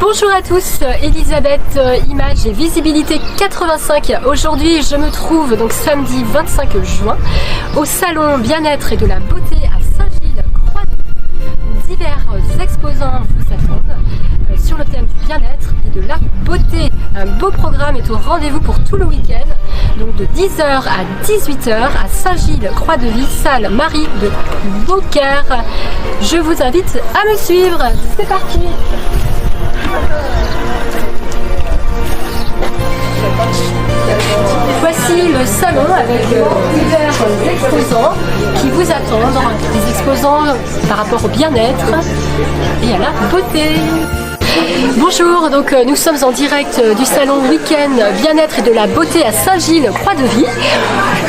Bonjour à tous, Elisabeth, image et visibilité 85. Aujourd'hui, je me trouve donc samedi 25 juin au salon bien-être et de la beauté à Saint-Gilles-Croix-de-Vie. Divers exposants vous attendent sur le thème du bien-être et de la beauté. Un beau programme est au rendez-vous pour tout le week-end, donc de 10h à 18h à Saint-Gilles-Croix-de-Vie, salle Marie de Beaucaire. Je vous invite à me suivre. C'est parti. Voici le salon avec divers exposants qui vous attendent, des exposants par rapport au bien-être et à la beauté. Bonjour, donc nous sommes en direct du salon week-end bien-être et de la beauté à Saint-Gilles-Croix-de-Vie.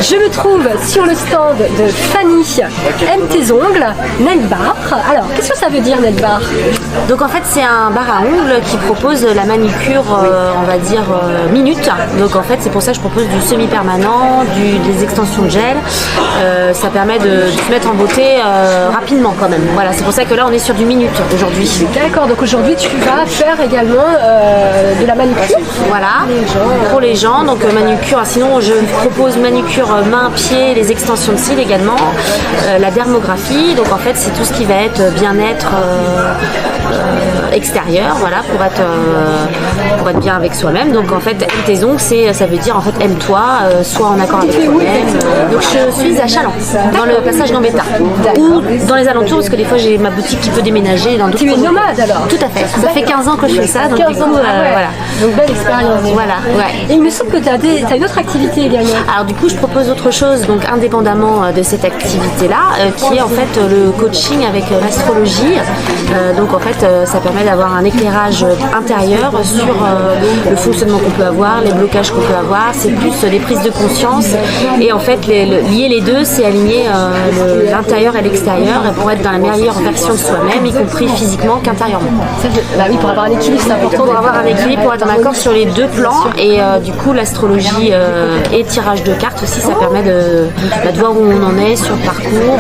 Je me trouve sur le stand de Fanny Aime tes ongles, Nail Bar. Alors, qu'est-ce que ça veut dire Nail Bar? Donc en fait c'est un bar à ongles qui propose la manucure on va dire minute. Donc en fait c'est pour ça que je propose du semi-permanent, des extensions de gel. Ça permet de se mettre en beauté rapidement quand même. Voilà, c'est pour ça que là on est sur du minute aujourd'hui. D'accord, donc aujourd'hui tu vas faire également de la manucure. Voilà, pour les gens, donc manucure, sinon je propose manucure main, pied, les extensions de cils également, la dermographie, donc en fait c'est tout ce qui va être bien-être extérieur, voilà, pour être bien avec soi-même. Donc en fait aime tes ongles, ça veut dire en fait aime-toi, sois en accord avec toi-même. Donc je suis à Chaland, dans le passage Gambetta, ou dans les alentours, parce que des fois j'ai ma boutique qui peut déménager dans d'autres. Tu es nomade alors? Tout à fait, ça fait 15 ans que je fais ça, donc du coup, voilà. Donc belle expérience. Voilà, ouais. Et il me semble que tu as une autre activité également. Alors du coup je propose autre chose, donc indépendamment de cette activité-là, qui est en fait le coaching avec l'astrologie. Donc en fait ça permet d'avoir un éclairage intérieur sur le fonctionnement qu'on peut avoir, les blocages qu'on peut avoir. C'est plus des prises de conscience, et en fait lier les deux, c'est aligner l'intérieur et l'extérieur pour être dans la meilleure version de soi-même, y compris physiquement qu'intérieurement. Bah oui, pour avoir un équilibre, c'est important pour avoir un équilibre, pour être en accord sur les deux plans. Et du coup l'astrologie et tirage de cartes aussi, ça permet de voir où on en est sur le parcours,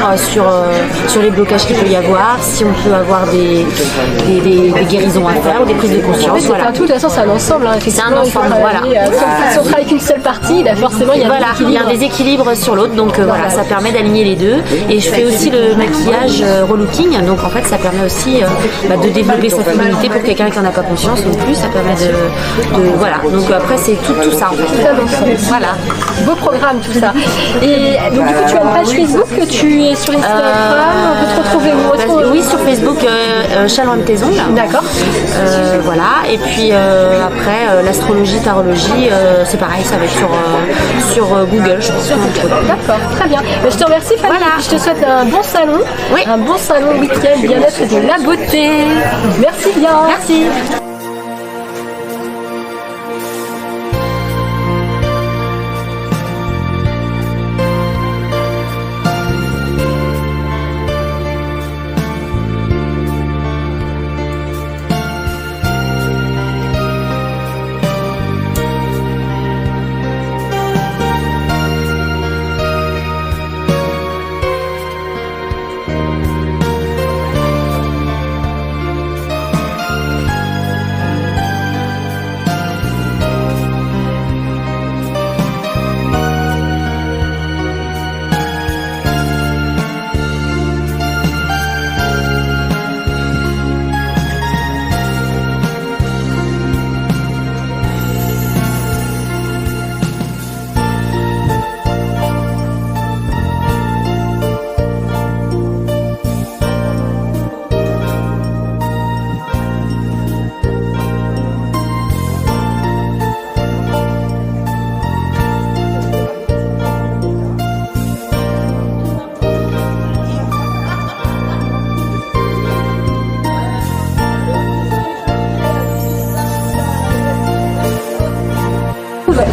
sur les blocages qu'il peut y avoir, si on peut avoir des guérisons à faire ou des prises de conscience. Oui, voilà. Tout, de toute façon c'est un ensemble, hein. C'est un ensemble, voilà. Si on travaille qu'une seule partie, là, forcément il y a un déséquilibre sur l'autre, donc voilà, ça permet d'aligner les deux. Et je fais aussi le maquillage relooking, donc en fait ça permet aussi de développer sa féminité pour quelqu'un qui n'en a pas conscience non plus. Ça permet de voilà, donc après c'est tout ça en fait. Voilà, beau programme tout ça. Et donc du coup tu as une page Facebook, que tu es sur Instagram, on peut te retrouver où? Oui, sur Facebook, Chaland Aime tes ongles. D'accord. Voilà, et puis après l'astrologie, tarologie, c'est pareil, ça va être sur Google, je pense. D'accord, très bien. Je te remercie Fanny. Voilà. Je te souhaite un bon salon, oui. Un bon salon week-end bien-être et de la beauté. Merci bien. Merci.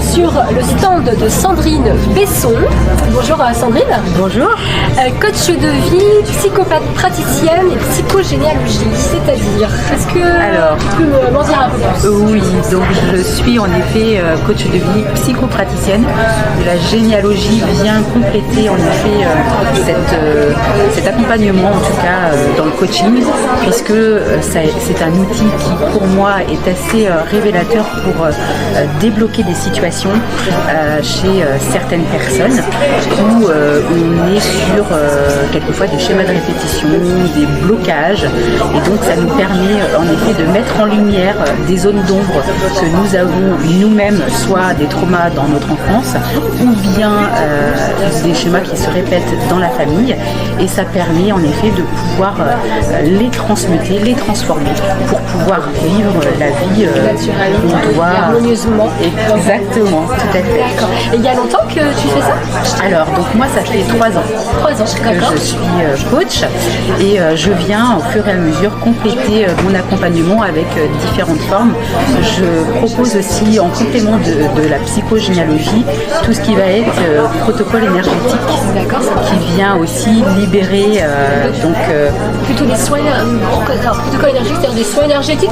sur le stand de Sandrine Besson. Bonjour Sandrine. Bonjour. Coach de vie, psychopathe praticienne et psychogénéalogie, c'est-à-dire, est-ce que tu peux m'en dire un peu plus? Oui, donc je suis en effet coach de vie psychopraticienne. La généalogie vient compléter en effet cet accompagnement, en tout cas dans le coaching, puisque c'est un outil qui pour moi est assez révélateur pour débloquer des situations chez certaines personnes où on est sur quelquefois des schémas de répétition, des blocages, et donc ça nous permet en effet de mettre en lumière des zones d'ombre que nous avons nous-mêmes, soit des traumas dans notre enfance ou bien des schémas qui se répètent dans la famille, et ça permet en effet de pouvoir les transmuter, les transformer pour pouvoir vivre la vie qu'on doit harmonieusement. Exactement, tout à fait. D'accord. Et il y a longtemps que tu fais ça? Alors, donc moi ça fait 3 ans. 3 ans, d'accord. Que je suis coach, et je viens au fur et à mesure compléter mon accompagnement avec différentes formes. Je propose aussi en complément de la psychogénéalogie tout ce qui va être protocole énergétique, qui vient aussi libérer plutôt des soins, protocole énergétique, c'est-à-dire des soins énergétiques.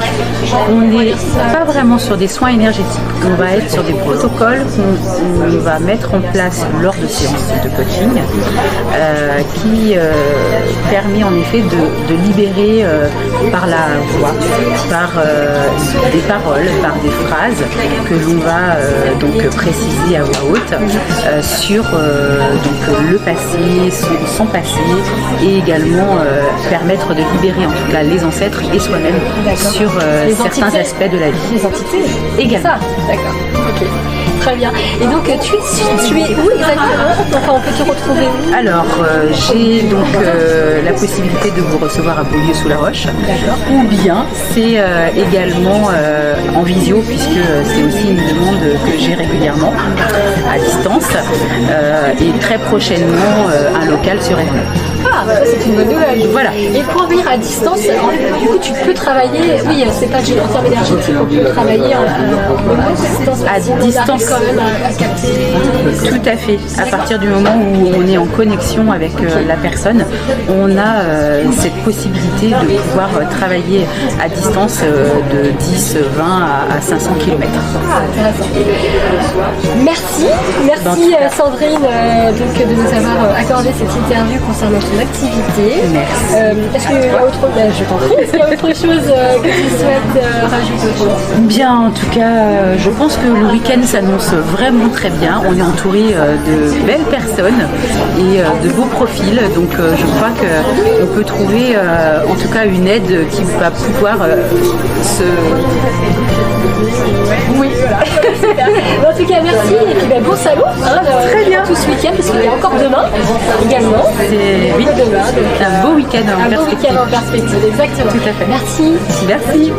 On n'est pas vraiment sur des soins énergétiques, on va être sur des protocoles qu'on va mettre en place lors de séances de coaching qui permet en effet de libérer par la voix, par des paroles, par des phrases que l'on va donc préciser à voix haute sur le passé, son passé, et également permettre de libérer en tout cas les ancêtres et soi-même sur certains aspects de la vie. Les entités également. Ça, d'accord. Ok. Très bien. Et donc tu es où exactement? Enfin, on peut te retrouver où? Alors, j'ai donc la possibilité de vous recevoir à Beaulieu-sous-la-Roche. Ou bien c'est également en visio, puisque c'est aussi une demande que j'ai régulièrement à distance. Et très prochainement un local sur Rennes. Ah, c'est une bonne nouvelle. Voilà. Et pour venir à distance, du coup, tu peux travailler. Oui, c'est pas juste en termes énergétiques, on peut travailler à distance quand même à capter. Tout à fait. À partir du moment où on est en connexion avec la personne, on a cette possibilité de pouvoir travailler à distance de 10, 20 à 500 km. Ah, intéressant. Merci Sandrine donc, de nous avoir accordé cette interview concernant ton activité. Merci. Est-ce qu'il y a autre chose que tu souhaites rajouter? Bien, en tout cas, je pense que le week-end s'annonce vraiment très bien. On est entouré de belles personnes et de beaux profils. Donc, je crois qu'on peut trouver en tout cas une aide qui va pouvoir se... Oui, voilà. En tout cas, merci. Et puis bon salon. Très bien. Tout ce week-end, parce qu'il y a encore demain également. Oui, un beau week-end en perspective. Beau week-end en perspective, exactement. Tout à fait. Merci. Merci.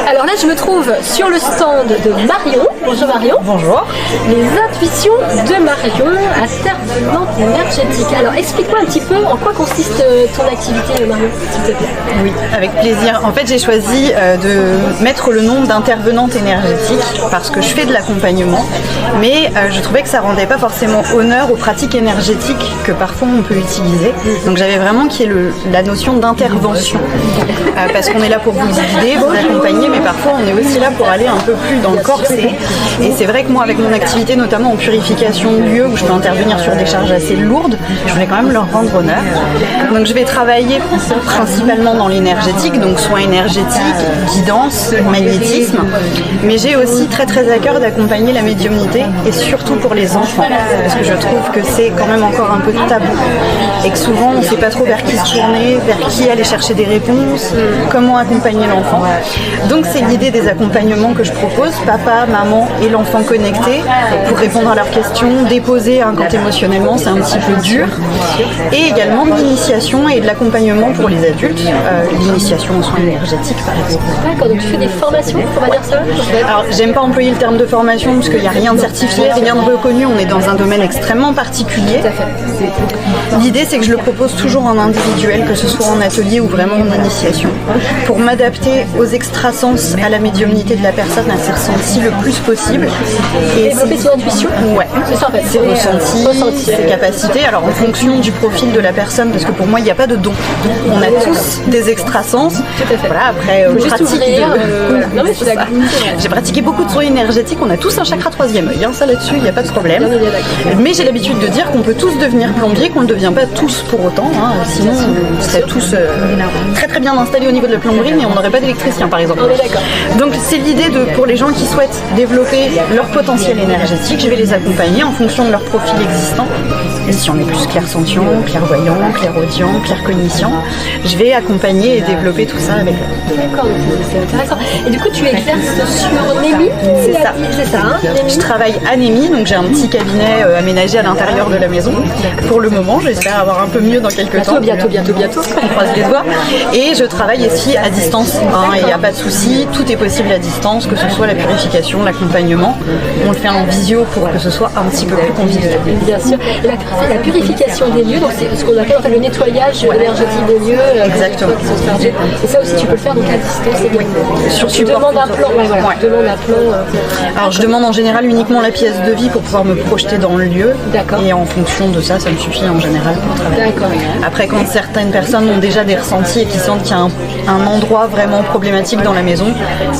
Alors là, je me trouve sur le stand de Marion. Bonjour Marion. Bonjour. Les intuitions de Marion, intervenante énergétique. Alors explique-moi un petit peu en quoi consiste ton activité, Marion, s'il te plaît. Oui, avec plaisir. En fait, j'ai choisi de mettre le nom d'intervenante énergétique parce que je fais de l'accompagnement, mais je trouvais que ça rendait pas forcément honneur aux pratiques énergétiques que parfois on peut utiliser. Donc j'avais vraiment qu'il y ait la notion d'intervention parce qu'on est là pour vous guider, vous accompagner, mais parfois on est aussi là pour aller un peu plus dans le corset. Et c'est vrai que moi, avec mon activité, notamment en purification de lieux, où je peux intervenir sur des charges assez lourdes, je voulais quand même leur rendre honneur. Donc je vais travailler principalement dans l'énergétique, donc soins énergétiques, guidance, magnétisme, mais j'ai aussi très à cœur d'accompagner la médiumnité, et surtout pour les enfants, parce que je trouve que c'est quand même encore un peu tabou, et que souvent on ne sait pas trop vers qui se tourner, vers qui aller chercher des réponses, comment accompagner l'enfant. Donc c'est l'idée des accompagnements que je propose, papa, maman, parents et l'enfant connectés pour répondre à leurs questions, déposer quand émotionnellement c'est un petit peu dur. Et également de l'initiation et de l'accompagnement pour les adultes, l'initiation aux soins énergétiques par exemple. D'accord, donc tu fais des formations, on va dire ça? Alors j'aime pas employer le terme de formation parce qu'il n'y a rien de certifié, rien de reconnu, on est dans un domaine extrêmement particulier. L'idée c'est que je le propose toujours en individuel, que ce soit en atelier ou vraiment en initiation, pour m'adapter aux extrasens, à la médiumnité de la personne, à ses ressentis le plus possible. Et développer son intuition? Ouais, c'est ça en fait. Ses ressentis, ses capacités. Alors en fonction du profil de la personne, parce que pour moi il n'y a pas de don. On a tous des extrasens. Tout à fait. Voilà, après juste ouvrir. Non mais je suis d'accord. J'ai pratiqué beaucoup de soins énergétiques. On a tous un chakra troisième œil. Ça là-dessus, il n'y a pas de problème. Mais j'ai l'habitude de dire qu'on peut tous devenir plombier, qu'on ne devient pas tous pour autant. Sinon, on serait tous très très bien installés au niveau de la plomberie, mais on n'aurait pas d'électricien par exemple. On est d'accord. Donc c'est l'idée pour les gens qui souhaitent développer leur potentiel énergétique, je vais les accompagner en fonction de leur profil existant. Et si on est plus clairsentient, clairvoyant, clairaudient, claircognition, je vais accompagner et développer tout ça avec eux. D'accord, c'est intéressant. Et du coup, tu exerces sur Némi? C'est ça. C'est ça, hein? Je travaille à Némi, donc j'ai un petit cabinet aménagé à l'intérieur de la maison. Pour le moment, j'espère avoir un peu mieux dans quelques temps. Bientôt. On croise les doigts. Et je travaille ici à distance. Il n'y a pas de souci, tout est possible à distance, que ce soit la purification, l'accompagnement. On le fait en visio pour que ce soit un petit peu plus convivial. Bien sûr. Et la purification des lieux, donc c'est ce qu'on appelle en fait le nettoyage énergétique des lieux. Exactement. Et ça aussi, tu peux le faire donc à distance également. Tu demandes un plan. Tu demandes un plan. Alors je demande en général uniquement la pièce de vie pour pouvoir me projeter dans le lieu. D'accord. Et en fonction de ça, ça me suffit en général pour travailler. D'accord. Après, quand certaines personnes ont déjà des ressentis et qui sentent qu'il y a un endroit vraiment problématique dans la maison,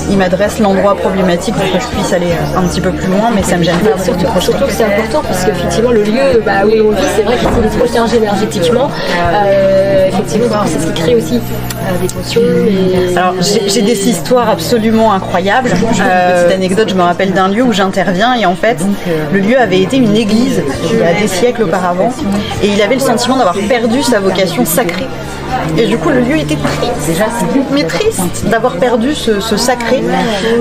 ils m'adressent l'endroit problématique pour que je puisse aller un petit peu plus loin, mais ça me gêne pas. Surtout que c'est important parce qu'effectivement le lieu où l'on vit, c'est vrai qu'il faut les protéger énergétiquement. Effectivement, c'est ce qui crée aussi des potions. Alors j'ai des histoires absolument incroyables. Petite anecdote, je me rappelle d'un lieu où j'interviens et en fait le lieu avait été une église il y a des siècles auparavant et il avait le sentiment d'avoir perdu sa vocation sacrée. Et du coup le lieu était triste d'avoir perdu ce sacré.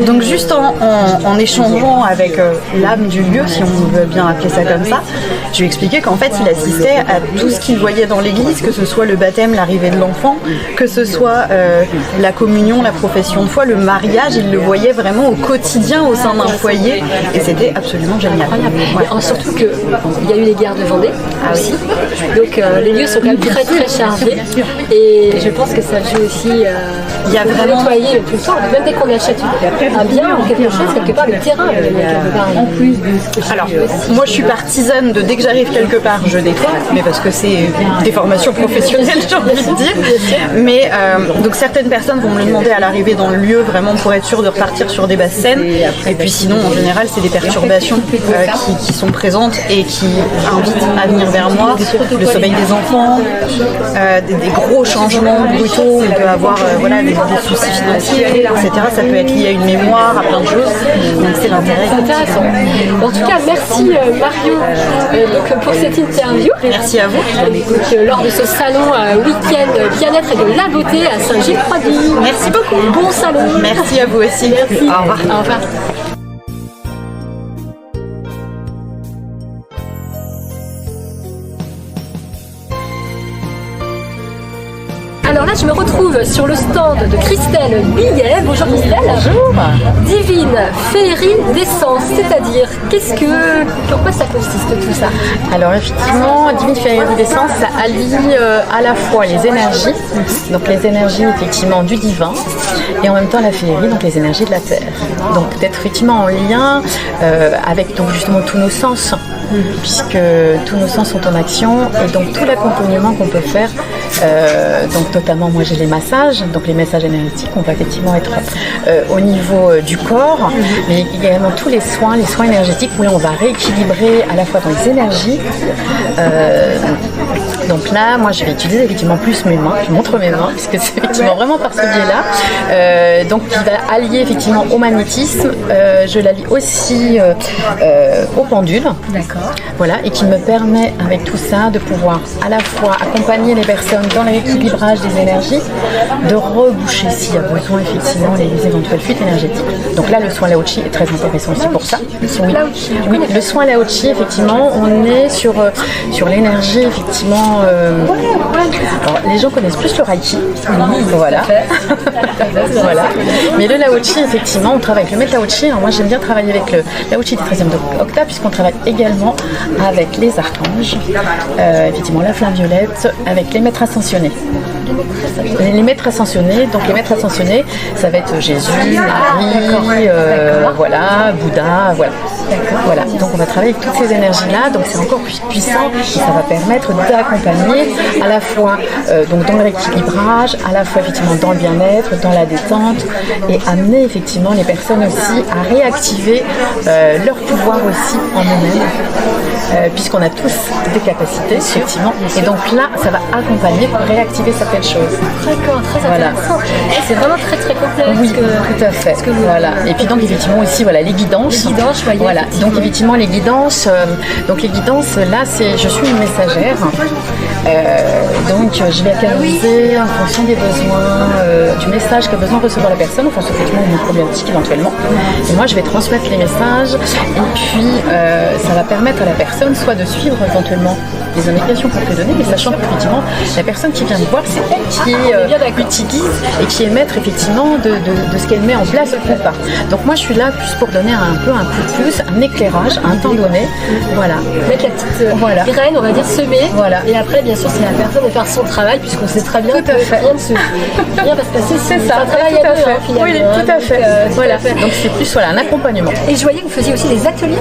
Donc juste en échangeant avec l'âme du lieu, si on veut bien appeler ça comme ça, je lui ai expliqué qu'en fait il assistait à tout ce qu'il voyait dans l'église, que ce soit le baptême, l'arrivée de l'enfant, que ce soit la communion, la profession de foi, le mariage, il le voyait vraiment au quotidien au sein d'un foyer et c'était absolument génial. Ouais. Surtout qu'il y a eu les guerres de Vendée aussi, donc les lieux sont quand même très très chargés et je pense que ça joue aussi il y a vraiment nettoyer tout le temps, même dès qu'on achète un bien ou quelque chose, quelque part le terrain quelque part. En plus alors moi je suis partisane de dès que j'arrive quelque part je nettoie, mais parce que c'est des formations professionnelles j'ai envie de dire, mais donc certaines personnes vont me le demander à l'arrivée dans le lieu vraiment pour être sûr de repartir sur des basses scènes et puis sinon en général c'est des perturbations qui sont présentes et qui invitent à venir vers moi, le sommeil des enfants, des gros changements brutaux, on peut avoir des soucis financiers, etc. Ça peut être lié à une mémoire, à plein de choses, donc c'est l'intérêt. C'est intéressant. En tout cas, merci Marion donc, pour cette interview. Merci à vous. Donc, lors de ce salon week-end bien-être et de la beauté à Saint-Gilles-Croix-de-Vie. Merci beaucoup. Bon salon. Merci à vous aussi. Merci. Au revoir. Au revoir. Alors là, je me retrouve sur le stand de Christelle Billet. Bonjour Christelle. Bonjour. Divine féerie d'essence, c'est-à-dire pourquoi ça consiste tout ça? Alors effectivement, Divine féerie d'essence, ça allie à la fois les énergies, donc les énergies effectivement du divin, et en même temps la féerie, donc les énergies de la terre. Donc d'être effectivement en lien avec donc justement tous nos sens, puisque tous nos sens sont en action, et donc tout l'accompagnement qu'on peut faire, donc notamment moi j'ai les massages, donc les messages énergétiques, on va effectivement être au niveau du corps, mais également tous les soins énergétiques où là on va rééquilibrer à la fois dans les énergies, donc là, moi, je vais utiliser effectivement plus mes mains. Je montre mes mains, puisque c'est effectivement vraiment par ce biais-là. Donc, qui va allier effectivement au magnétisme. Je l'allie aussi au pendule. D'accord. Voilà, et qui me permet, avec tout ça, de pouvoir à la fois accompagner les personnes dans l'équilibrage des énergies, de reboucher s'il y a besoin, effectivement, les éventuelles fuites énergétiques. Donc là, le soin Lao Chi est très intéressant aussi pour ça. Oui, le soin Lao Chi, effectivement, on est sur l'énergie, effectivement. Alors, les gens connaissent plus le Reiki. Voilà. Voilà. Mais le Lao Chi, effectivement, on travaille avec le maître Lao Chi. Alors moi, j'aime bien travailler avec le Lao Chi des 13e octave, puisqu'on travaille également avec les archanges, effectivement la flamme violette, avec les maîtres ascensionnés. Les maîtres ascensionnés, donc les maîtres ascensionnés, ça va être Jésus, Marie, voilà, Bouddha, voilà. Donc on va travailler avec toutes ces énergies-là, donc c'est encore plus puissant et ça va permettre d'accompagner à la fois donc dans le rééquilibrage, à la fois effectivement dans le bien-être, dans la détente et amener effectivement les personnes aussi à réactiver leur pouvoir aussi en eux-mêmes, puisqu'on a tous des capacités effectivement, et donc là ça va accompagner pour réactiver certaines choses. D'accord, très intéressant. Et c'est vraiment très très complet. Oui, tout à fait. Voilà. Et puis donc effectivement aussi voilà les guidances. Voilà. Donc effectivement les guidances. Là je suis une messagère. Donc je vais canaliser en fonction des besoins, du message qu'a besoin de recevoir la personne, enfin effectivement une problématique éventuellement. Et moi je vais transmettre les messages et puis ça va permettre à la personne soit de suivre éventuellement les indications qu'on peut donner, mais sachant qu'effectivement la personne qui vient me voir, c'est elle qui utilise et qui est maître effectivement de ce qu'elle met en place ou pas. Donc moi je suis là plus pour donner un peu un coup de pouce, un éclairage à un temps donné. Voilà. Mettre la petite graine, on va dire semer. Voilà. Et après bien sûr c'est la personne de faire son travail, puisqu'on sait très bien que rien va se passer. C'est ça, un travail tout à à deux, fait. Finalement. Oui, tout à fait. Voilà. Donc c'est plus un accompagnement. Et je voyais que vous faisiez aussi des ateliers.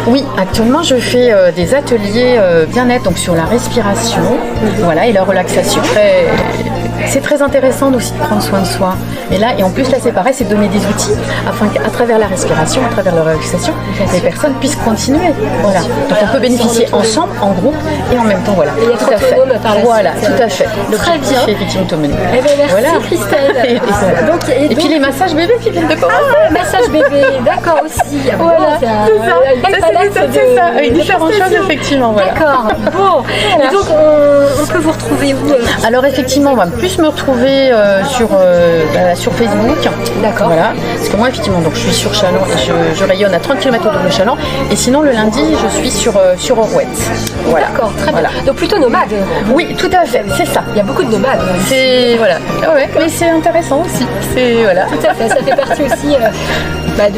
Oui, actuellement je fais des ateliers bien-être, donc sur la respiration, voilà, et la relaxation. C'est très intéressant aussi de prendre soin de soi. Et en plus là c'est pareil, c'est donner des outils afin qu'à travers la respiration, à travers la relaxation, les personnes puissent continuer. Voilà. Donc on peut bénéficier ensemble, en groupe, et en même temps voilà. Et être autonome par la suite. Voilà, tout à fait. Très bien. Effectivement autonomie. Eh bien, merci voilà. Christelle. Et puis les massages bébés qui viennent de commencer. Massage bébé, d'accord aussi. Voilà, c'est ça. Avec différentes choses effectivement. Voilà. D'accord. Bon. Et donc on peut vous retrouver où Alors effectivement, on va plus me retrouver sur Facebook. D'accord. Voilà. Parce que moi effectivement, donc je suis sur Châlons et je rayonne à 30 km autour de Châlons. Et sinon le lundi, je suis sur Orouette. Voilà. D'accord, très bien. Donc plutôt nomade. Oui, tout à fait, c'est ça. Il y a beaucoup de nomades. C'est voilà. Ouais, mais c'est intéressant aussi. C'est voilà. Tout à fait. Ça fait partie aussi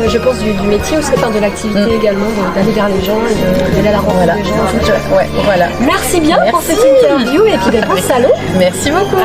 je pense du métier, ou de l'activité également, d'aller vers les gens et d'aller à la rencontre des gens. Ouais, voilà. Merci bien pour cette interview et puis bon salon. Merci beaucoup.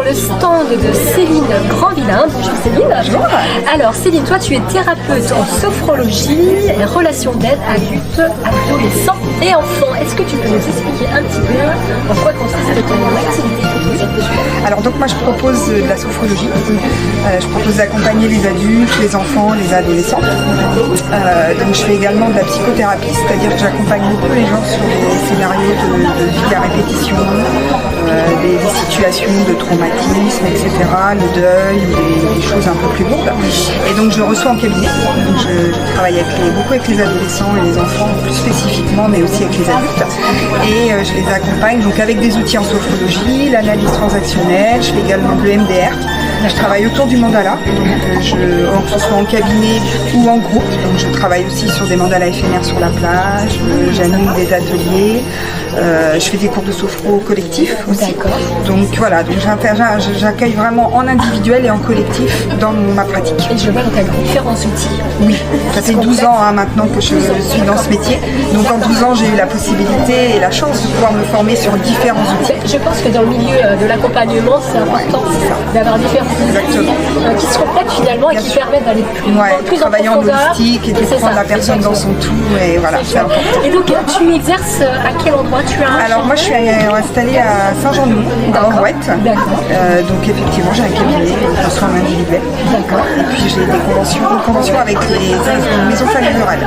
le stand de Céline Grandvillain. Bonjour Céline. Bonjour. Alors Céline, toi tu es thérapeute en sophrologie et relations d'aide adultes, adolescents et enfants. Est-ce que tu peux nous expliquer un petit peu en quoi consiste ton activité? Alors donc moi je propose de la sophrologie, je propose d'accompagner les adultes, les enfants, les adolescents. Donc je fais également de la psychothérapie, c'est-à-dire que j'accompagne beaucoup les gens sur des scénarios de vie à répétition, des situations de traumatisme, etc., le deuil, des choses un peu plus lourdes. Et donc je reçois en cabinet, donc je travaille beaucoup avec les adolescents et les enfants plus spécifiquement, mais aussi avec les adultes. Et je les accompagne donc avec des outils en sophrologie, l'analyse transactionnelle, je fais également de l'EMDR. Je travaille autour du mandala, donc que ce soit en cabinet ou en groupe. Donc je travaille aussi sur des mandalas éphémères sur la plage, j'anime des ateliers, je fais des cours de sophro collectif aussi. Donc voilà, donc j'accueille vraiment en individuel et en collectif dans ma pratique. Et je vois que tu as différents outils. Oui, ça fait 12 ans maintenant que je suis dans ce métier. Donc en 12 ans, j'ai eu la possibilité et la chance de pouvoir me former sur différents outils. Je pense que dans le milieu de l'accompagnement, c'est important d'avoir différents outils qui se complètent finalement et qui permettent d'aller plus en travailler en profondeur. holistique et de prendre la personne dans son tout. Et voilà, c'est important. Et donc, tu exerces à quel endroit? Alors moi, je suis installée à Saint-Jean-de-Mont, à Orouette. Donc effectivement, j'ai un cabinet, je soins individuel. Et puis j'ai des conventions avec les maisons familiales rurales.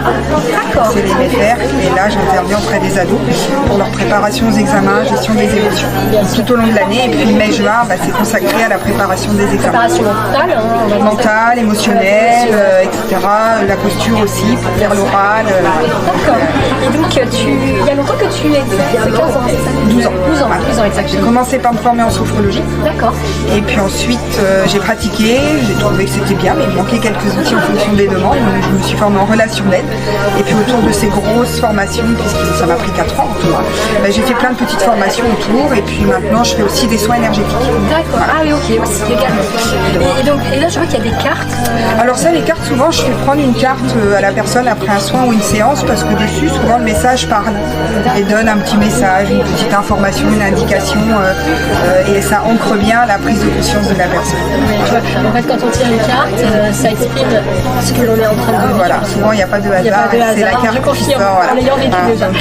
C'est les MEFER. Et là, j'interviens auprès des ados pour leur préparation aux examens, gestion des émotions tout au long de l'année. Et puis mai-juin, c'est consacré à la préparation des examens. Préparation mentale, émotionnelle, etc. La posture aussi pour faire l'oral. D'accord. Et donc, il y a longtemps que tu exerces? C'est 15 ans, c'est ça? 12 ans. 12 ans, exactement. J'ai commencé par me former en sophrologie. D'accord. Et puis ensuite, j'ai pratiqué, j'ai trouvé que c'était bien, mais il manquait quelques outils en fonction des demandes. Donc je me suis formée en relation d'aide. Et puis autour de ces grosses formations, puisque ça m'a pris 4 ans en tout, j'ai fait plein de petites formations autour. Et puis maintenant, je fais aussi des soins énergétiques. D'accord. Voilà. Ah oui, ok, aussi également. Et là, je vois qu'il y a des cartes. Alors ça, les cartes, souvent, je fais prendre une carte à la personne après un soin ou une séance, parce que dessus, souvent, le message parle et donne un petit message, une petite information, une indication, et ça ancre bien la prise de conscience de la personne. En fait, quand on tire une carte, ça exprime ce que l'on est en train de vivre. Voilà, souvent il n'y a pas de hasard, c'est la carte qui sort.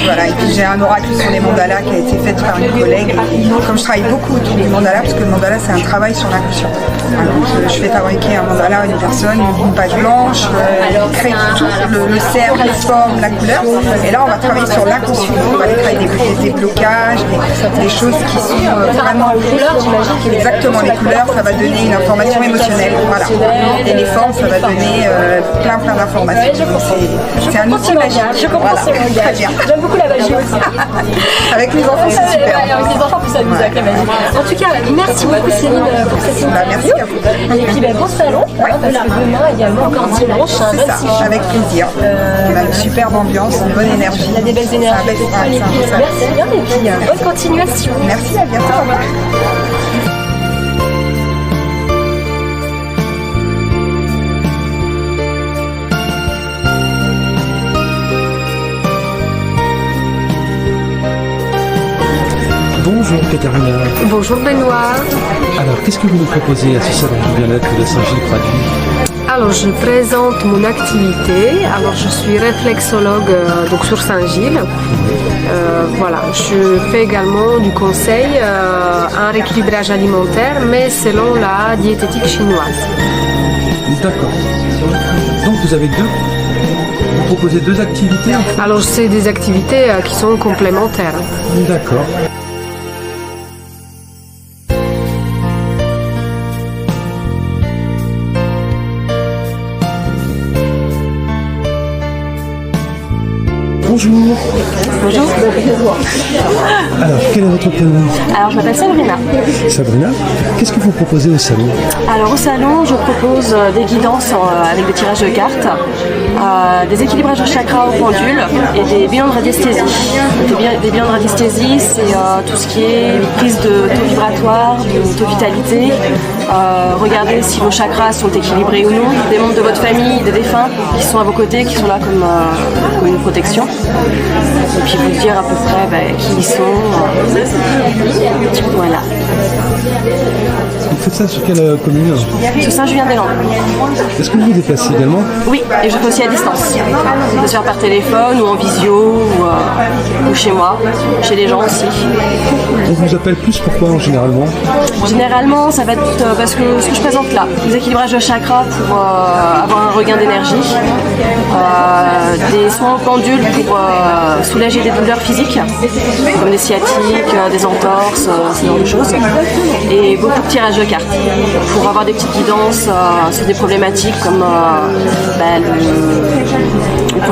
Voilà. Et puis j'ai un oracle sur les mandalas qui a été fait par une collègue. Et comme je travaille beaucoup autour du mandala, parce que le mandala c'est un travail sur l'inconscient. Donc je fais fabriquer un mandala à une personne, une page blanche, crée tout, le cercle, la forme, la couleur. Et là on va travailler sur l'inconscient. On va travailler des blocages, des choses qui sont vraiment... Exactement, les couleurs, ça va donner une information émotionnelle. Voilà. Et les formes, ça va donner plein d'informations. C'est un outil magique. Je comprends, c'est mon gars. J'aime beaucoup la magie aussi. Avec les enfants, c'est super. Avec les enfants, ça nous a fait magie. En tout cas, merci beaucoup Céline pour cette interview. Merci à vous. Et puis bon salon, parce que demain également, encore dimanche, un 26 juin. Avec plaisir. On a une superbe ambiance, une bonne énergie. Il y a des belles énergies. Merci bien et puis bonne continuation. Merci, à bientôt. Au revoir. Bonjour Katharina. Bonjour Benoît. Alors, qu'est-ce que vous nous proposez à ce salon du bien-être de Saint-Gilles-Croix-de-Vie? Alors, je présente mon activité. Alors, je suis réflexologue donc sur Saint-Gilles. Voilà, je fais également du conseil, un rééquilibrage alimentaire, mais selon la diététique chinoise. D'accord. Donc, vous proposez deux activités en fait? Alors, c'est des activités qui sont complémentaires. D'accord. Bonjour. Bonjour. Alors, quel est votre prénom? Alors, je m'appelle Sabrina. Sabrina, qu'est-ce que vous proposez au salon? Alors, au salon, je propose des guidances avec des tirages de cartes, des équilibrages de chakras au pendule et des bilans de radiesthésie. Des bilans de radiesthésie, c'est tout ce qui est prise de taux vibratoire, de taux vitalité, regarder si vos chakras sont équilibrés ou non, des membres de votre famille, des défunts qui sont à vos côtés, qui sont là comme une protection. Et puis vous dire à peu près qui ils sont. Voilà. Vous faites ça sur quelle commune? Sur Saint-Julien-des-Landes. Est-ce que vous vous déplacez également? Oui, et je fais aussi à distance. Je peux faire par téléphone ou en visio ou chez moi, chez les gens aussi. On vous appelle plus pourquoi généralement? Généralement, ça va être parce que ce que je présente là, les équilibrages de chakras pour avoir un regain d'énergie, des soins en pendule pour soulager des douleurs physiques, comme des sciatiques, des entorses, ce genre de choses, et beaucoup de tirages de cartes pour avoir des petites guidances sur des problématiques comme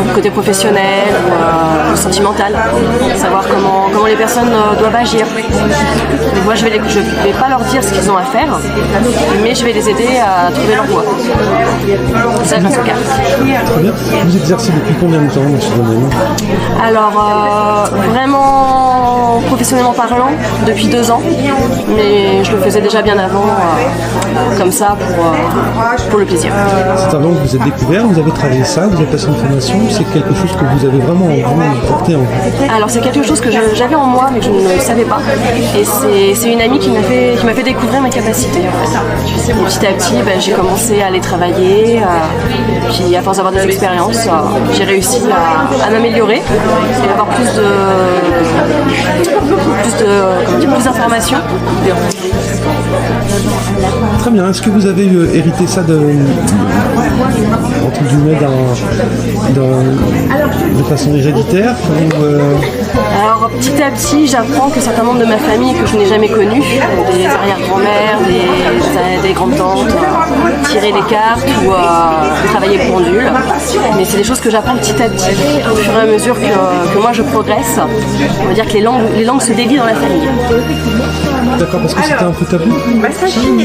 le côté professionnel ou le sentimental, savoir comment les personnes doivent agir. Donc moi je vais pas leur dire ce qu'ils ont à faire, mais je vais les aider à trouver leur voie. C'est ça grâce aux cartes. Très bien. Vous exercez depuis combien de temps dans ce domaine? Alors vraiment professionnellement parlant, depuis 2 ans, mais je le faisais déjà bien avant, comme ça pour le plaisir. C'est un don que vous avez découvert, vous avez travaillé ça, vous avez passé une formation, c'est quelque chose que vous avez vraiment porté en vous? Alors c'est quelque chose que j'avais en moi mais que je ne savais pas, et c'est une amie qui m'a fait découvrir mes capacités en fait. Et petit à petit j'ai commencé à aller travailler, puis à force d'avoir de l'expérience j'ai réussi à m'améliorer et avoir plus d'informations. Très bien, est-ce que vous avez hérité ça de façon héréditaire ou Alors petit à petit j'apprends que certains membres de ma famille que je n'ai jamais connus, des arrière-grand-mères, des grandes-tantes, tirer les cartes ou travailler le pendule, mais c'est des choses que j'apprends petit à petit au fur et à mesure que moi je progresse. On va dire que les langues se délient dans la famille. D'accord, parce que c'était un peu tabou?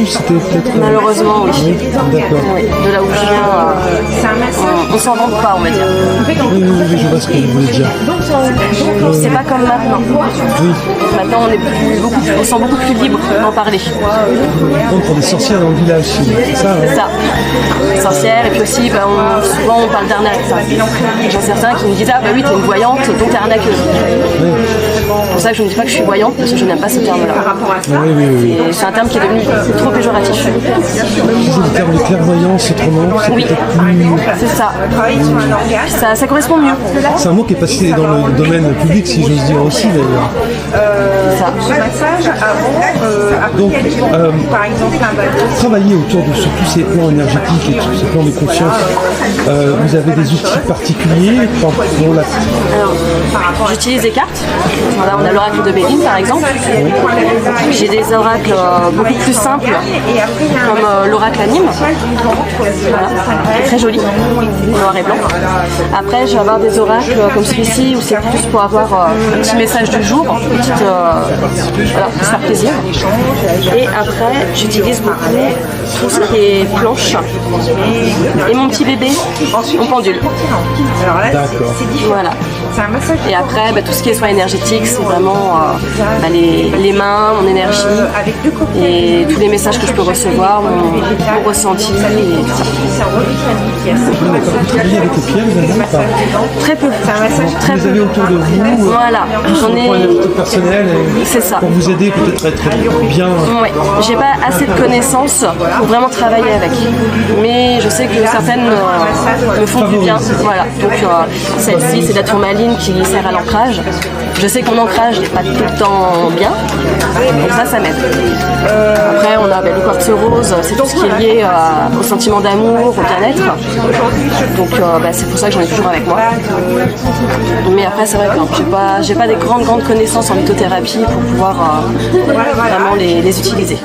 C'était peut-être... Malheureusement, oui. D'accord. Oui, de là où je viens, on s'en vante pas, on va dire. Oui, je vois ce que vous voulez dire. C'est pas comme maintenant. Oui. Maintenant, on sent beaucoup plus libre d'en parler. Donc pour des sorcières dans le village, c'est ça? C'est ça. Sorcières, et puis aussi, souvent on parle d'arnaque. J'en ai certains qui me disent « Ah bah oui, t'es une voyante, donc t'es arnaqueuse. Oui. » C'est pour ça que je ne dis pas que je suis voyante, parce que je n'aime pas ce terme-là. Oui. C'est un terme qui est devenu trop péjoratif. Le terme de clairvoyance, autrement, c'est oui, peut-être plus... c'est ça. Ça correspond mieux. C'est un mot qui est passé dans le domaine public, si j'ose dire aussi, d'ailleurs. Donc, travailler autour de tous ces plans énergétiques et tous ces plans de conscience, vous avez des outils particuliers pour la... Alors, j'utilise des cartes. Voilà, on a l'oracle de Béline, par exemple. J'ai des oracles beaucoup plus simples, comme l'oracle anime. Voilà, c'est très joli, noir et blanc. Après, je vais avoir des oracles comme celui-ci, où c'est plus pour avoir un petit message du jour, voilà, pour se faire plaisir. Et après, j'utilise beaucoup tout ce qui est planche et mon petit bébé en pendule. D'accord. Voilà. Et après, tout ce qui est soins énergétiques, c'est vraiment les mains, mon énergie et tous les messages que je peux recevoir, mon ressenti. Vous travaillez avec les pierres, également, ou pas? Très peu. Très vous avez autour de vous, voilà, j'en ai. Pour un personnel, c'est ça. Pour vous aider peut-être à être bien. Oui, j'ai pas assez de connaissances pour vraiment travailler avec. Mais je sais que certaines me font du bien. Voilà. Donc celle-ci, c'est de la tourmaline qui sert à l'ancrage. Je sais que mon ancrage n'est pas tout le temps bien, donc ça m'aide. Après, on a le quartz rose, c'est tout ce qui est lié au sentiment d'amour, au bien-être. Donc c'est pour ça que j'en ai toujours avec moi. Mais après, c'est vrai que j'ai pas des grandes connaissances en lithothérapie pour pouvoir vraiment les utiliser.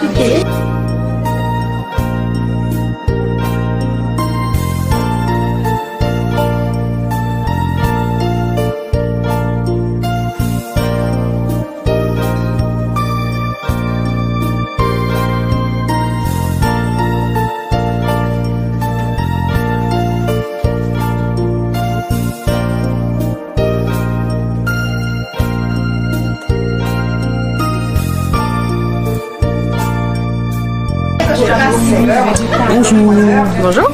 Bonjour. Bonjour.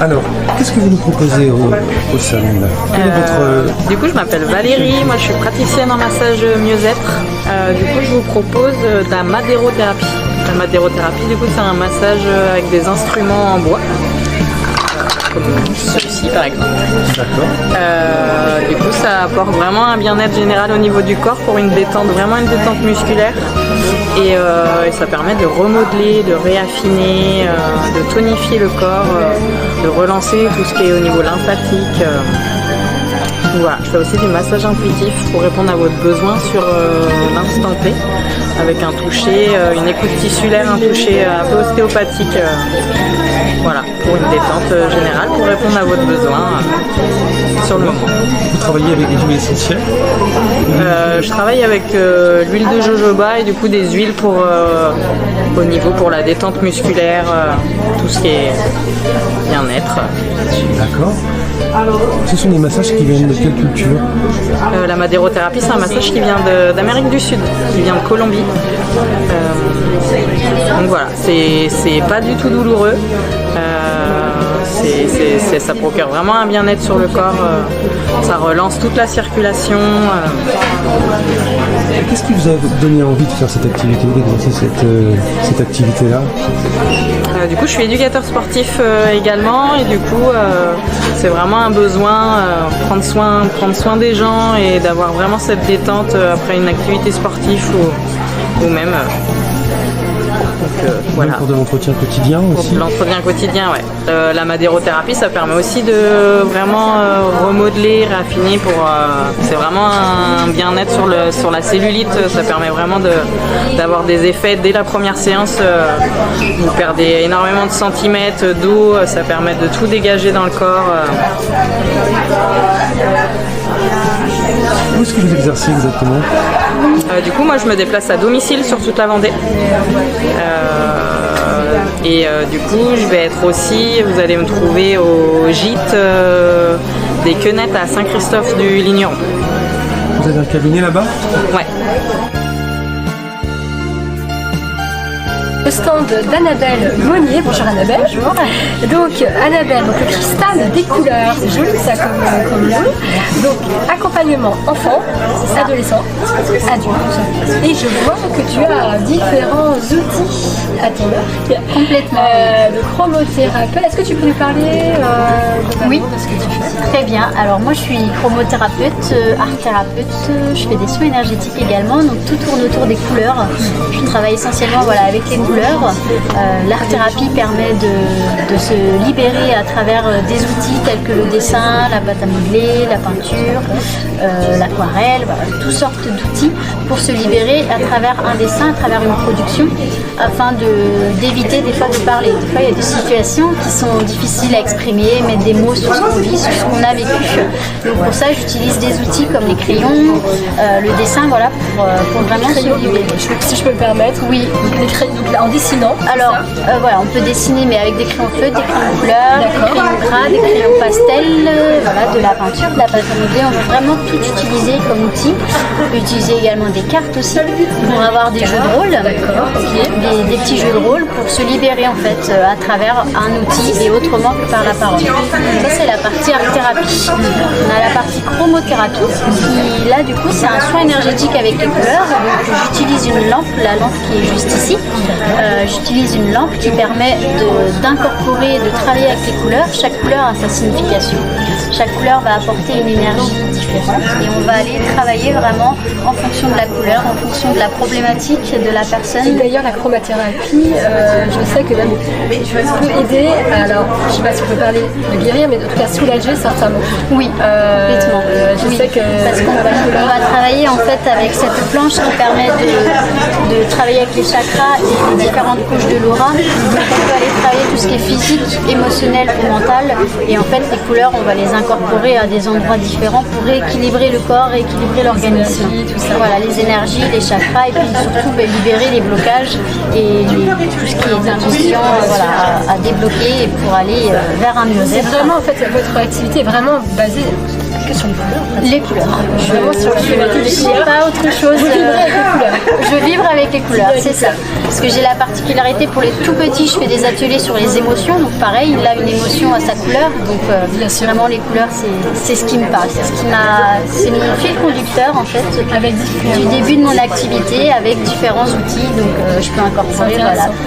Alors, qu'est-ce que vous nous proposez au salon là? Quel est votre... Du coup, je m'appelle Valérie, moi je suis praticienne en massage mieux-être. Du coup, je vous propose de la madérothérapie. La madérothérapie, du coup, c'est un massage avec des instruments en bois. Comme celui-ci par exemple. Du coup ça apporte vraiment un bien-être général au niveau du corps pour une détente, vraiment une détente musculaire et ça permet de remodeler, de réaffiner, de tonifier le corps, de relancer tout ce qui est au niveau lymphatique. Voilà, je fais aussi du massage intuitif pour répondre à votre besoin sur l'instant T avec un toucher, une écoute tissulaire, un toucher un peu ostéopathique. Voilà, pour une détente générale, pour répondre à votre besoin sur le moment. Vous travaillez avec des huiles essentielles? Je travaille avec l'huile de jojoba et du coup des huiles au niveau pour la détente musculaire, tout ce qui est bien-être. D'accord. Ce sont des massages qui viennent de quelle culture? La madérothérapie, c'est un massage qui vient d'Amérique du Sud, qui vient de Colombie. Donc voilà, c'est pas du tout douloureux. Ça procure vraiment un bien-être sur le corps. Ça relance toute la circulation. Qu'est-ce qui vous a donné envie de faire cette activité, d'exercer cette activité-là? Du coup, je suis éducateur sportif également et du coup, c'est vraiment un besoin, prendre soin des gens et d'avoir vraiment cette détente après une activité sportive ou même. Voilà. Pour de l'entretien quotidien aussi. Pour l'entretien quotidien, ouais. La madérothérapie, ça permet aussi de vraiment remodeler, raffiner c'est vraiment un bien-être sur la cellulite. Ça permet vraiment d'avoir des effets dès la première séance. Vous perdez énormément de centimètres d'eau, ça permet de tout dégager dans le corps. Où est-ce que vous exercez exactement? Du coup, moi, je me déplace à domicile sur toute la Vendée. Du coup, je vais être aussi, vous allez me trouver au gîte des Quenettes à Saint-Christophe du Ligneron. Vous avez un cabinet là-bas? Ouais. Le stand d'Annabelle Monnier. Bonjour Annabelle. Bonjour. Donc Annabelle, donc le cristal des couleurs, c'est joli ça comme nom. Donc accompagnement enfant, adolescent, adulte. Et je vois que tu as différents outils à ton arc. Complètement. De chromothérapeute. Est-ce que tu peux nous parler oui, de ce que tu fais? Très bien. Alors moi je suis chromothérapeute, art-thérapeute, je fais des soins énergétiques également, donc tout tourne autour des couleurs. Je travaille essentiellement avec les couleurs. L'art-thérapie permet de se libérer à travers des outils tels que le dessin, la pâte à modeler, la peinture, l'aquarelle, toutes sortes d'outils pour se libérer à travers un dessin, à travers une production, afin d'éviter des fois de parler. Des fois il y a des situations qui sont difficiles à exprimer, mettre des mots sur ce qu'on vit, sur ce qu'on a vécu. Donc pour ça j'utilise des outils comme les crayons, le dessin, pour vraiment se libérer. Si je peux me permettre. Oui. Les crayons, en dessinant. Alors on peut dessiner mais avec des crayons feutres, des crayons couleurs, des crayons gras, des crayons pastels, de la peinture, de la pâte à modeler. On peut vraiment tout utiliser comme outil. On peut utiliser également des cartes aussi pour avoir des jeux de rôle, des petits jeux de rôle pour se libérer en fait à travers un outil et autrement que par la parole. Ça c'est la partie art-thérapie. On a la partie chromothérapie qui là du coup c'est un soin énergétique avec les couleurs. Donc j'utilise une lampe, la lampe qui est juste ici. J'utilise une lampe qui permet d'incorporer, de travailler avec les couleurs. Chaque couleur a sa signification. Chaque couleur va apporter une énergie différente et on va aller travailler vraiment en fonction de la couleur, en fonction de la problématique de la personne. Et d'ailleurs la chromothérapie, je sais que même peut aider, alors je ne sais pas si on peut parler de guérir, mais en tout cas soulager certains maux. Oui, complètement. Je sais que parce qu'on va travailler en fait avec cette planche qui permet de travailler avec les chakras et les différentes couches de l'aura. Donc on peut aller travailler tout ce qui est physique, émotionnel ou mental. Et en fait les couleurs on va les incorporer à des endroits différents pour rééquilibrer le corps, rééquilibrer l'organisme. Voilà, les énergies, les chakras et puis surtout libérer les blocages et tout ce qui est inconscient à débloquer pour aller vers un mieux-être. C'est vraiment en fait votre activité est vraiment basée que sur les couleurs. Les couleurs. Vraiment sur la thématique des Je couleurs. sais pas autre chose. Vous vibrez avec les couleurs. Je vibre avec les couleurs, c'est ça. Parce que j'ai la particularité pour les tout petits, je fais des ateliers sur les émotions. Donc pareil, il a une émotion à sa couleur. Donc vraiment les couleurs, c'est ce qui me parle. C'est mon fil conducteur en fait. Du début de mon activité avec différents outils. Donc je peux incorporer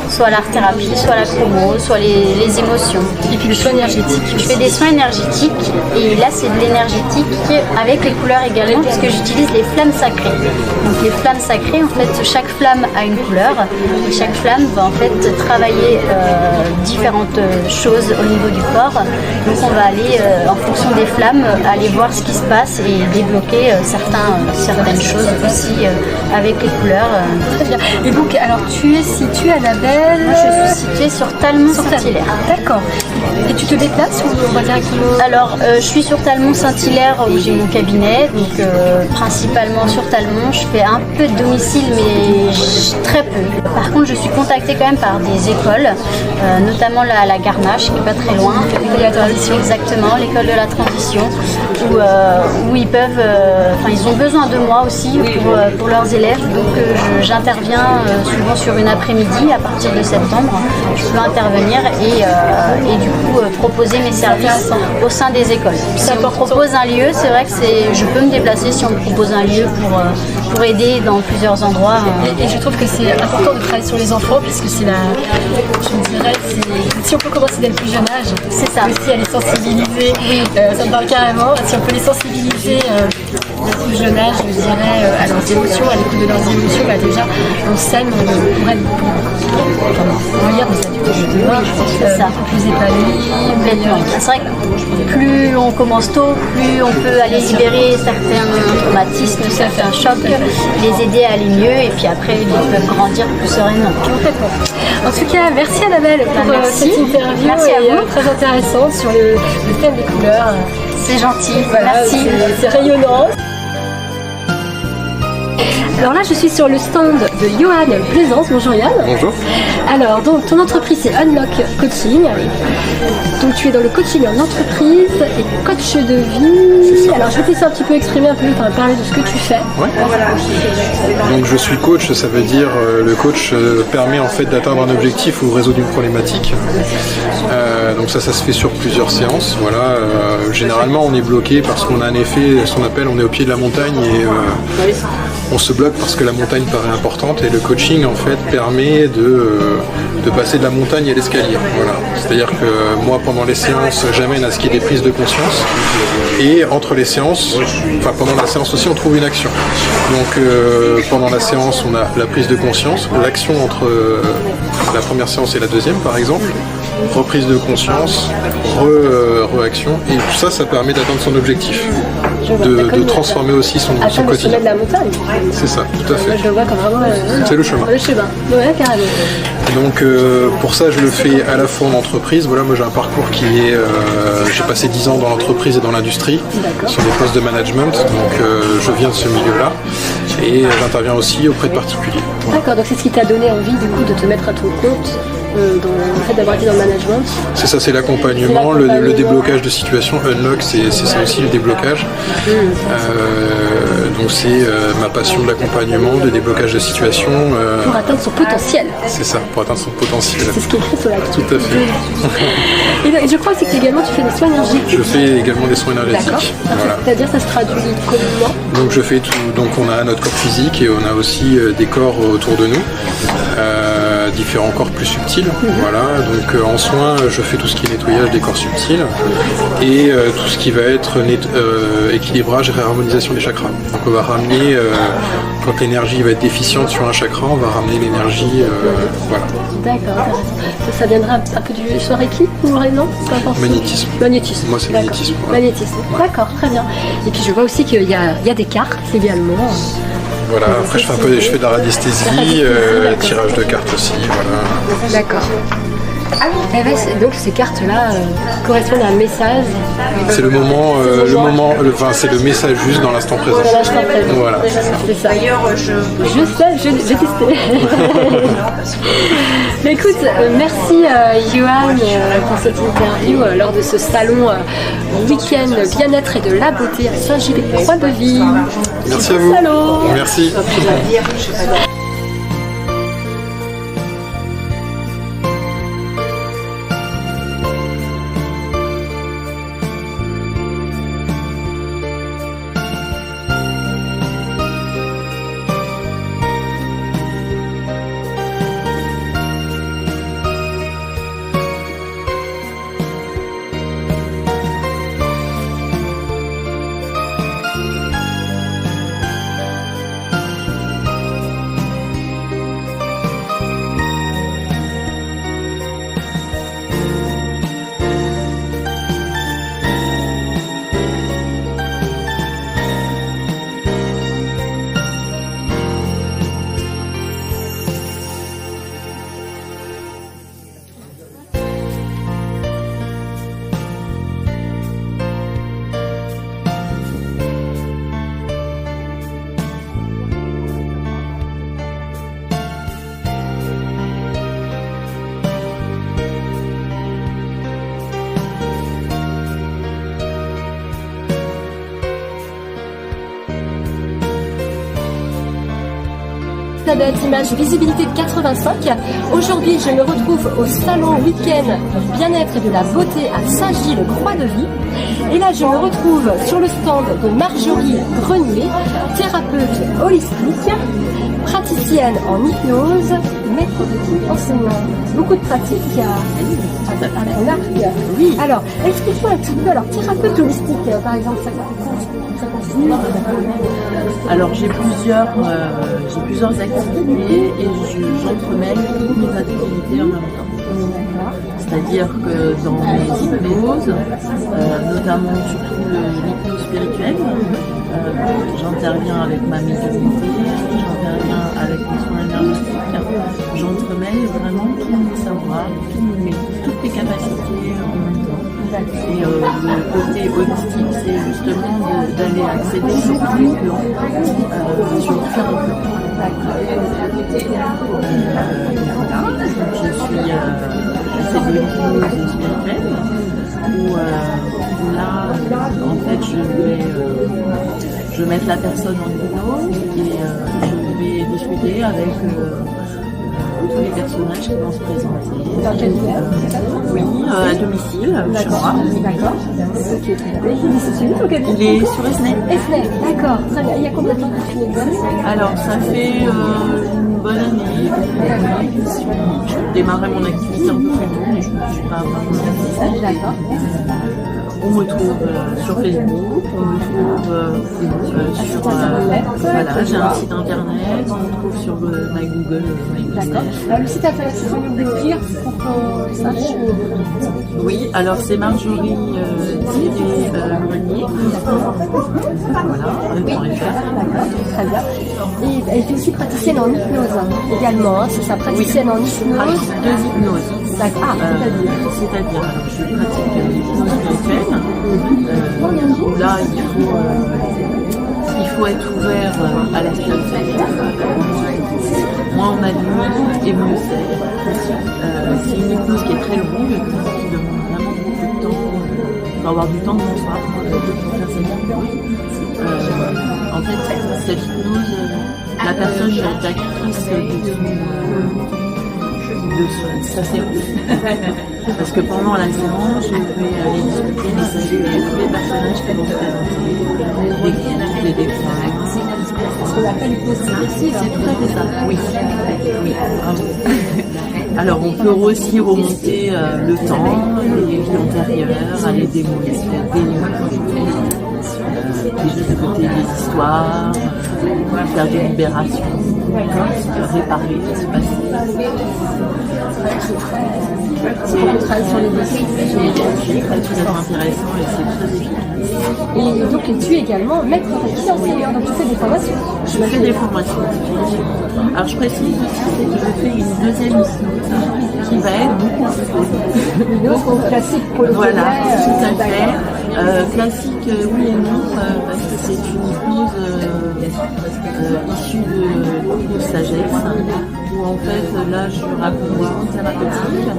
soit l'art-thérapie, soit la chromo, soit les émotions. Et puis le soin énergétique. Je fais des soins énergétiques et là c'est de l'énergétique avec les couleurs également puisque j'utilise les flammes sacrées. Donc les flammes sacrées, en fait, chaque flamme a une couleur et chaque flamme va en fait travailler différentes choses au niveau du corps. Donc on va aller en fonction des flammes aller voir ce qui se passe et débloquer certaines choses aussi avec les couleurs. Très bien. Et donc alors tu es située à Annabelle. Moi je suis située sur Talmont-Saint-Hilaire. D'accord. Et tu te déplaces ou on va directement? Alors je suis sur Talmont-Saint-Hilaire où j'ai mon cabinet, donc principalement sur Talmont. Je fais un peu de domicile mais très peu. Par contre je suis contactée quand même par des écoles, notamment la Garnache qui n'est pas très loin. L'école de la transition, exactement, l'école de la transition où ils peuvent, ils ont besoin de moi aussi pour leurs élèves. Donc j'interviens souvent sur une après-midi à partir de septembre. Je peux intervenir et du coup proposer mes services au sein des écoles. Si on me propose un lieu, c'est vrai que je peux me déplacer si on me propose un lieu pour aider dans plusieurs endroits. Et je trouve que c'est important de travailler sur les enfants puisque c'est si on peut commencer dès le plus jeune âge, c'est ça. Aussi à les sensibiliser, ça me parle carrément, si on peut les sensibiliser dès le plus jeune âge, je dirais, à leurs émotions, à l'écoute de leurs émotions, déjà on sème pour être devenir des adultes beaucoup plus épanouis. Complètement. C'est vrai que plus on commence tôt, plus on peut aller libérer certains traumatismes, certains chocs, les aider à aller mieux et puis après ils peuvent grandir plus sereinement. Complètement. En tout cas, merci Annabelle pour cette interview. Merci à vous. Très intéressante sur le thème des couleurs. C'est gentil, voilà, merci. C'est rayonnant. Alors là, je suis sur le stand de Johan Plaisance. Bonjour Johan. Bonjour. Alors, donc, ton entreprise, c'est Unlock Coaching. Donc, tu es dans le coaching en entreprise et coach de vie. Alors, je vais te laisser un petit peu exprimer un peu, parler de ce que tu fais. Ouais. Donc, je suis coach, ça veut dire le coach permet en fait d'atteindre un objectif ou résoudre une problématique. Donc ça se fait sur plusieurs séances. Voilà. Généralement, on est bloqué parce qu'on a un effet, ce qu'on appelle, on est au pied de la montagne et on se bloque parce que la montagne paraît importante et le coaching en fait permet de passer de la montagne à l'escalier. Voilà. C'est-à-dire que moi pendant les séances j'amène à ce qu'il y ait des prises de conscience et entre les séances, pendant la séance aussi on trouve une action. Donc pendant la séance on a la prise de conscience, l'action entre la première séance et la deuxième par exemple, reprise de conscience, réaction et tout ça, ça permet d'atteindre son objectif. De transformer aussi son quotidien. Le sommet de la montagne. C'est ça, tout à fait. Moi, je le vois comme vraiment c'est le chemin. Le chemin, ouais, carrément. Donc pour ça, je le fais à la fois en entreprise. Voilà, moi j'ai un parcours qui est... j'ai passé 10 ans dans l'entreprise et dans l'industrie, sur des postes de management. Donc je viens de ce milieu-là. Et j'interviens aussi auprès de particuliers. D'accord, donc c'est ce qui t'a donné envie du coup de te mettre à ton compte dans le fait d'avoir été dans le management. C'est ça, c'est l'accompagnement, le déblocage de situation. Unlock, c'est ça aussi le déblocage. Donc c'est ma passion de l'accompagnement, de déblocage de situation. Pour atteindre son potentiel. C'est ça, pour atteindre son potentiel. C'est ce qui est écrit sur la carte. Tout à fait. Et je crois aussi qu'également tu fais des soins énergétiques. Je fais également des soins énergétiques. Voilà. C'est-à-dire ça se traduit comment? Donc je fais tout. Donc on a notre corps physique et on a aussi des corps autour de nous. Différents corps plus subtils. Voilà, donc en soins, je fais tout ce qui est nettoyage des corps subtils et tout ce qui va être équilibrage et réharmonisation des chakras. Donc on va ramener, quand l'énergie va être déficiente sur un chakra, on va ramener l'énergie, voilà. D'accord, intéressant. Ça viendra un peu du Reiki ou non? Magnétisme. Magnétisme. Moi c'est magnétisme. Voilà. Magnétisme, d'accord, très bien. Et puis je vois aussi qu'il y a des cartes également. Voilà, après je fais de la radiesthésie, tirage de cartes aussi, voilà. D'accord. Ah oui. Donc ces cartes-là correspondent à un message. C'est le moment, c'est le message juste dans l'instant présent. Voilà. C'est ça. D'ailleurs, j'ai testé. Mais écoute, merci Johan pour cette interview lors de ce salon week-end bien-être et de la beauté à Saint-Gilles-Croix-de-Vie. Merci à vous. Salon. Merci. Elisabeth, image visibilité de 85. Aujourd'hui, je me retrouve au salon week-end du bien-être et de la beauté à Saint-Gilles-Croix-de-Vie. Et là, je me retrouve sur le stand de Marjorie Grenier, thérapeute holistique, praticienne en hypnose, maître de enseignant. Beaucoup de pratiques à ton arc. Oui. Alors, explique-moi un petit peu. Alors, thérapeute holistique, par exemple, ça consiste. Alors j'ai plusieurs activités et j'entremêle toutes mes activités en même temps. C'est-à-dire que dans mes hypnoses, notamment surtout l'hypnose spirituelle, j'interviens avec ma médiumnité, j'interviens avec mes soins énergétiques, j'entremêle vraiment tous mes savoirs, toutes mes capacités en même temps. Et le côté holistique, c'est justement d'aller accéder sur tous les plans, sur différents plans. Je fais de l'hypnose spirituelle, où là, en fait, je vais mettre la personne en hypnose et je vais discuter avec tous les personnages qui vont se présenter. Oui, à domicile, chez moi. D'accord. Il est sur Esnay. Esnay, d'accord. Très bien. Il y a combien de temps que tu exerces? Alors, ça fait une bonne année. Je démarrais mon activité un peu plus tôt, mais je ne suis pas vraiment. D'accord. On me trouve sur Facebook, on me trouve sur... voilà, j'ai un site internet, on me trouve sur My Google. D'accord. Le site internet, c'est vraiment d'écrire pour qu'on sache. Oui, alors c'est Marjorie Grenier. Voilà, très bien. Et elle est aussi praticienne en hypnose également, c'est ça, praticienne en hypnose. Deux hypnoses. D'accord. C'est-à-dire, alors je pratique l'hypnose spirituelle. Là, il faut être ouvert à la spiritualité. Moins on a de nuit et mieux c'est. C'est une hypnose qui est très longue, qui demande vraiment beaucoup de temps. Il faut avoir du temps devant soi pour faire cette hypnose. En fait, cette hypnose, la personne est actrice de sa séance. Parce que pendant la séance, je vais aller discuter tous les personnages qui vont se présenter, des guides, des défunts. Ce qu'on appelle l'hypnose régressive, c'est tout à fait ça. Oui, bravo. Alors on peut aussi remonter le temps, les vies antérieures, aller démontrer des côtés des histoires, faire des libérations, réparer l'espace. C'est beaucoup de travail sur les défis. C'est très intéressant et c'est très efficace. Et donc tu es également maître Reiki enseignant, donc tu fais des formations. Je fais des formations. Alors je précise aussi que je fais une deuxième hypnose qui va être beaucoup donc classique pour le voilà, tout à fait. Classique, oui et non, parce que c'est une hypnose issue de sagesse, où en fait là je raconte des thérapeutiques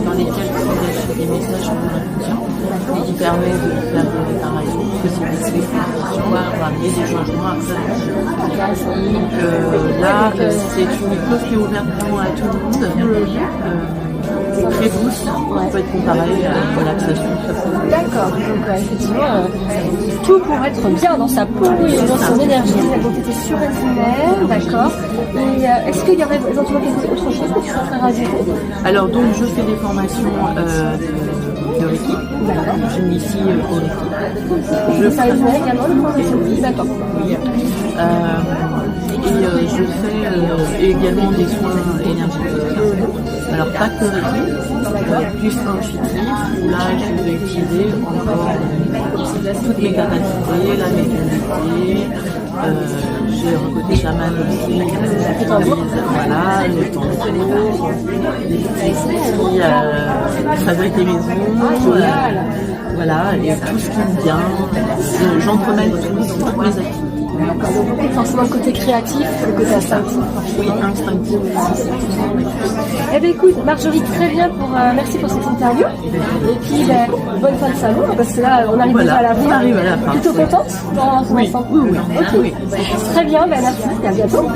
dans lesquelles sont des messages sur l'inconscient qui permet de faire des réparations, possibilités d'avoir amener des changements après. Donc là c'est une hypnose qui est ouverte vraiment à tout le monde. C'est très douce, on peut être comparé à une relaxation très profonde. D'accord, donc effectivement, tout pour être bien dans sa peau et dans son énergie. Donc tu étais surrésilaire, d'accord. Et est-ce qu'il y aurait éventuellement autre chose que tu souhaiterais rajouter? Alors donc je fais des formations de Reiki. D'accord. Je m'initie au Reiki. Je fais également le formation. D'accord. Oui. Et je fais également des soins énergétiques. Alors pas que Reiki, plus intuitif, où là je vais utiliser encore toutes mes capacités, la médiumnité, j'ai un côté chaman aussi, voilà, le temps de des petits qui fabriquent des maisons, voilà, et tout ce qui me vient, j'entremêle tout dans toutes mes activités. Donc forcément le côté créatif, le côté instinctif. Oui, instinctif. Eh bien écoute, Marjorie, très bien, merci pour cette interview. Et puis bonne fin de salon, parce que là on arrive déjà à la fin. On arrive à la fin. Plutôt contente dans son ensemble? Oui. Ok. Très bien, merci, et à bientôt.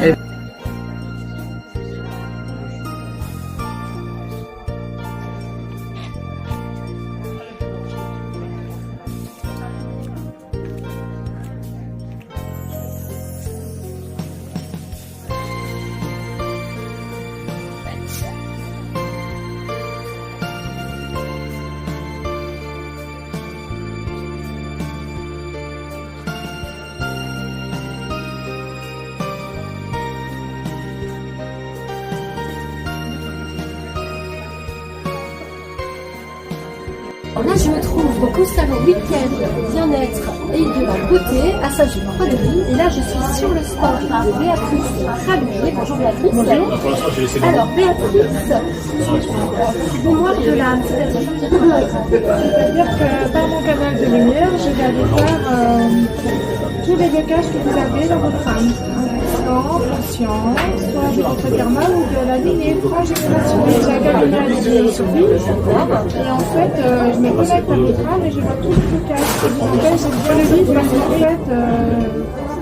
Là, je me trouve donc au salon week-end bien-être et de la beauté à Saint-Gilles-Croix-de-Vie. Et là, je suis sur le stand de Béatrice Rabier. Bonjour Béatrice. Bonjour. Alors Béatrice, dis-moi de l'âme. C'est-à-dire que par mon canal de lumière, je vais aller voir tous les blocages que vous avez dans votre âme. En conscience, soit de votre karma ou de la lignée transgénérationnelle. J'ai un cabinet de philosophie et en fait, je me connecte à votre âme et je vois tous les blocages. Je dois le vivre parce qu'en fait,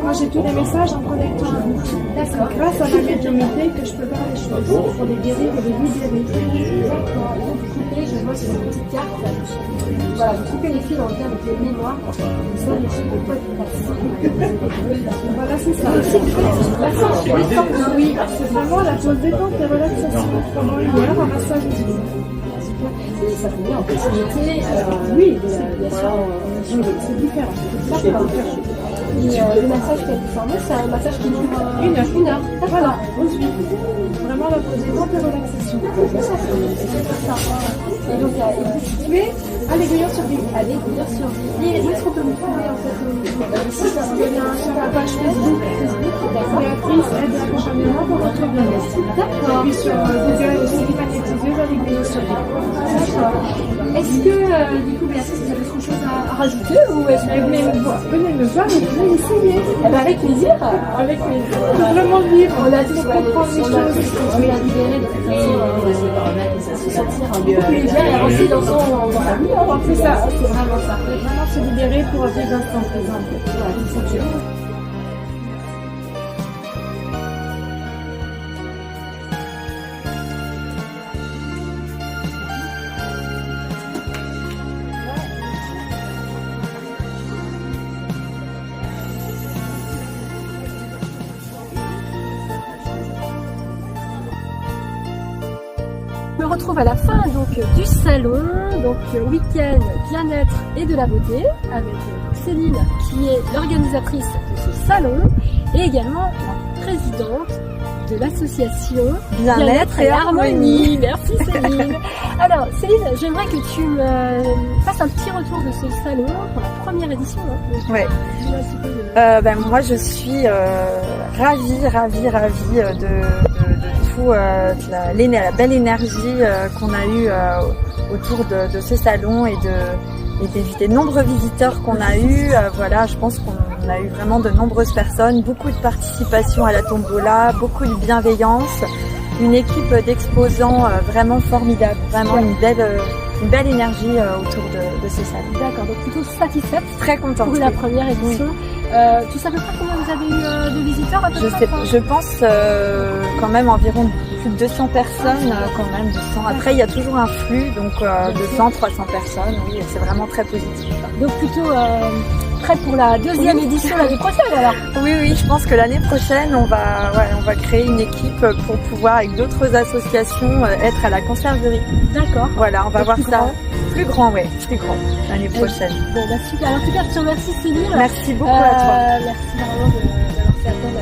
moi j'ai tous les messages en connectant à vous. C'est grâce à ma médiumnité que je peux voir les choses pour les guérir et les libérer. Je vois sur une petite carte. Voilà, vous coupez les fils en lien avec les mémoires. Ça, les filles de quoi du Voilà, c'est ça. Oui, c'est vraiment la pause détente et relaxation pendant une heure en massage et ça peut en possibilité. Oui, bien sûr. C'est différent. D'accord. Et le massage qui a été formé, c'est un massage qui dure une heure. Voilà, vraiment la pause détente et relaxation. Et donc, il est situé à l'Aiguillon-sur-Vie. Et où est-ce qu'on peut vous trouver en fait sur la page Facebook, Béatrice aide l'accompagnement pour votre bien-être. D'accord. Et puis sur Google aussi, magnétiseuse à l'Aiguillon-sur-Vie. D'accord. Est-ce que, du coup, Béatrice, vous avez autre chose à rajouter ou est-ce que venez me voir et venez essayer. Avec plaisir. Avec plaisir. On peut vraiment vivre. On a tous comprendre les choses. On est libéré de toute façon. Se sentir beaucoup plus bien et avancer dans sa vie. C'est ça, c'est vraiment ça. Vraiment se libérer pour vivre l'instant présent. Voilà, c'est sûr. Je me retrouve à la fin donc du salon, donc week-end bien-être et de la beauté avec Céline qui est l'organisatrice de ce salon et également la présidente de l'association Bien-être et Harmonie. Merci Céline. Alors Céline, j'aimerais que tu me fasses un petit retour de ce salon pour la première édition. Hein. Ouais. Moi je suis ravie de tout la belle énergie qu'on a eue autour de ce salon et des nombreux visiteurs qu'on a eu. Je pense qu'on a eu vraiment de nombreuses personnes, beaucoup de participation à la tombola, beaucoup de bienveillance, une équipe d'exposants vraiment formidable, vraiment une belle énergie autour de ce salon. D'accord, donc plutôt satisfaite. Très contente. Pour la première édition. Oui. Tu sais à peu près combien vous avez eu de visiteurs à peu près? Je pense quand même environ plus de 200 personnes, quand même 200. Après il y a toujours un flux, donc 200, 300 personnes, oui, c'est vraiment très positif. Donc plutôt prête pour la deuxième édition l'année prochaine alors? Oui, je pense que l'année prochaine on va créer une équipe pour pouvoir avec d'autres associations être à la conserverie. D'accord. Voilà, on va voir ça. Plus grand l'année prochaine. Bon, bah super. En tout cas, je te remercie Céline. Merci beaucoup à toi. Merci vraiment d'avoir fait appel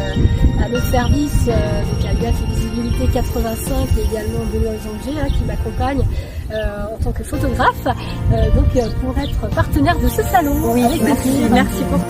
à notre service, donc à UF Visibilité 85 et également Benoît Zanger qui m'accompagne en tant que photographe, pour être partenaire de ce salon. Oui, merci beaucoup.